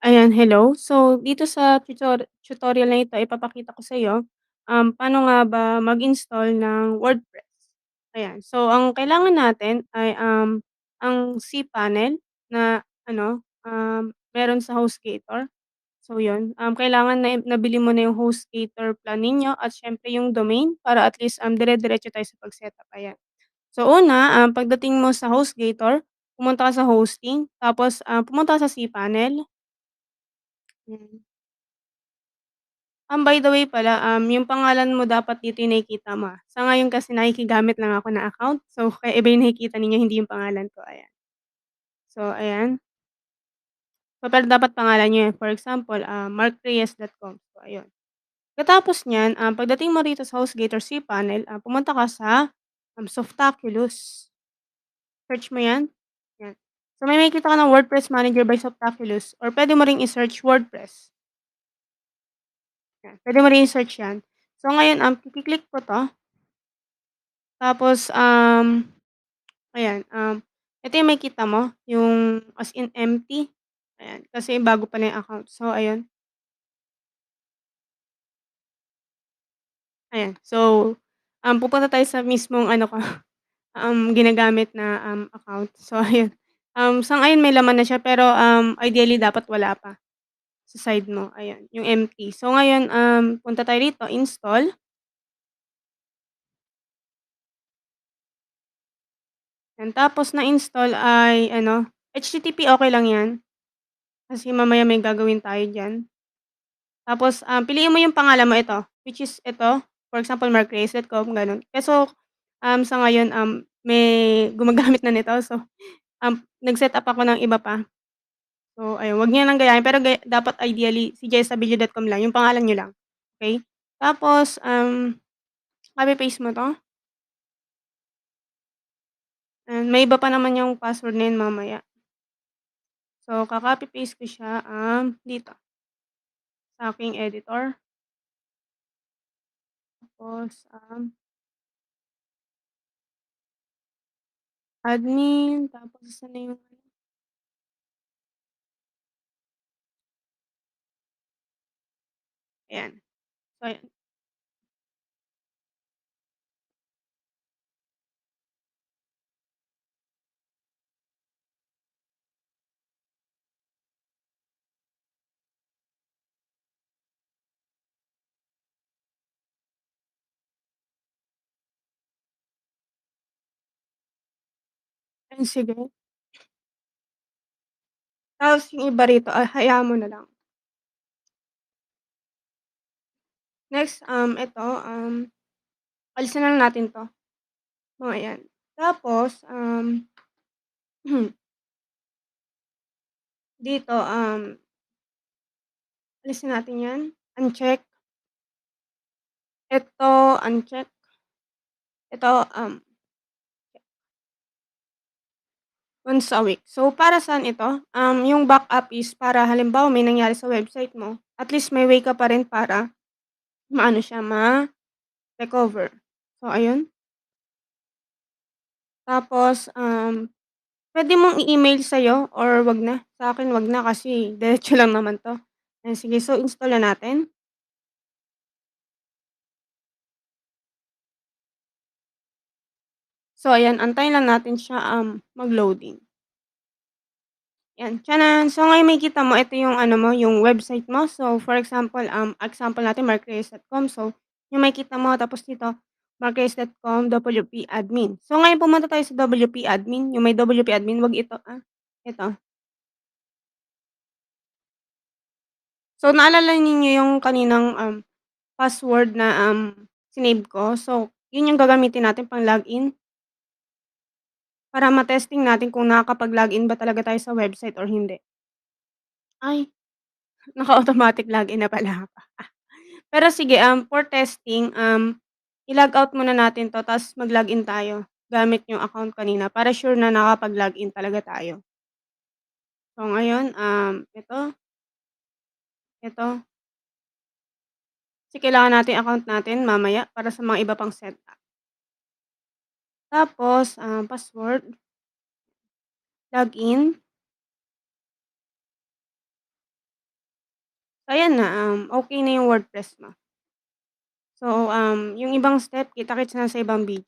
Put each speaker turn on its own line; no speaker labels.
Ayan, hello. So, dito sa tutorial na ito, ipapakita ko sa iyo paano nga ba mag-install ng WordPress. Ayan. So, ang kailangan natin ay ang cPanel na meron sa HostGator. So, yun. Kailangan na nabili mo na yung HostGator plan ninyo at syempre yung domain para at least dire-diretso tayo sa pag-setup. Ayan. So, una, pagdating mo sa HostGator, pumunta ka sa hosting, tapos pumunta ka sa cPanel. Yan. By the way pala, yung pangalan mo dapat dito yung nakikita mo, Sa ngayon kasi nakikigamit lang ako ng account, so kaya iba yung nakikita ninyo, hindi yung pangalan ko, ayan. So, ayan. So, pero dapat pangalan niyo, for example, markreyes.com. So, ayun. Pagkatapos niyan, pagdating mo rito sa HostGator cPanel, pumunta ka sa, Softaculous. Search mo 'yan, 'yan. So, may makikita ka ng WordPress Manager by Softaculous or puwede mo ring i-search WordPress, 'yan. Puwede mo ring i-search 'yan. So, ngayon, kiklik ko 'to. Tapos, ayan, ito yung makikita mo, yung as in empty, ayan, kasi bago pa lang yung account. So, ayun, ayan. So, pupunta tayo sa mismong ano ko, ginagamit na, account. So, ayun, sa ngayon may laman na siya pero, ideally dapat wala pa sa side mo, ayan, yung empty. So, ngayon, punta tayo rito, install, 'yan. Tapos na-install ay ano, HTTP okey lang 'yan, kasi mamaya may gagawin tayo diyan. Tapos, piliin mo yung pangalan mo, ito, which is ito, for example, markreyes.com, gano'n. Kaso, sa ngayon, may gumagamit na nito, so, nag-set up ako ng iba pa. So, ayun, 'wag niyo ng gayahin pero dapat ideally si jessabello.com lang, yung pangalan niyo lang, okey? Tapos, copy-paste mo 'to, and may iba pa naman yung password na yun mamaya. So, ka-copy paste ko siya, dito sa aking editor. Tapos, admin, tapos asan na yung ayan. So, ayan. Ayun, sige. Tapos yung iba rito, hayaan mo na lang. Next, ito, alisin na lang natin 'to, mga 'yan. Tapos, dito, alisin natin 'yan, uncheck. Ito, uncheck. Ito, once a week. So, para saan ito? Yung backup is para halimbawa may nangyari sa website mo, at least may way ka pa rin para maano siya, ma-recover. So, ayun. Tapos, puwede mong i-email sa'yo or 'wag na, sa'kin 'wag na kasi diretso lang naman 'to. Ayan, sige, so install na natin. So ayan, antayin lang natin siya, mag-loading. 'Yan, tiyanan. So ngayon makikita mo ito yung ano mo, yung website mo. So for example, example natin markreyes.com. So yung makikita mo tapos dito markreyes.com WP admin. So ngayon pumunta tayo sa WP admin, yung may WP admin, 'wag ito, ito. So naalala ninyo yung kaninang, password na, sinave ko? So yun yung gagamitin natin pang-login para ma-testing natin kung nakakapag-login ba talaga tayo sa website or hindi. Ay, naka-automatic login na pala ako. Pero sige, for testing, i-log out muna natin 'to ta's mag-login tayo gamit yung account kanina para sure na nakapag-login talaga tayo. So ngayon, ito, kasi kailangan natin yung account natin mamaya para sa mga iba pang setup. Tapos, password, login, Ayan na, okey na yung WordPress mo. So, yung ibang step kita-kits na sa ibang video.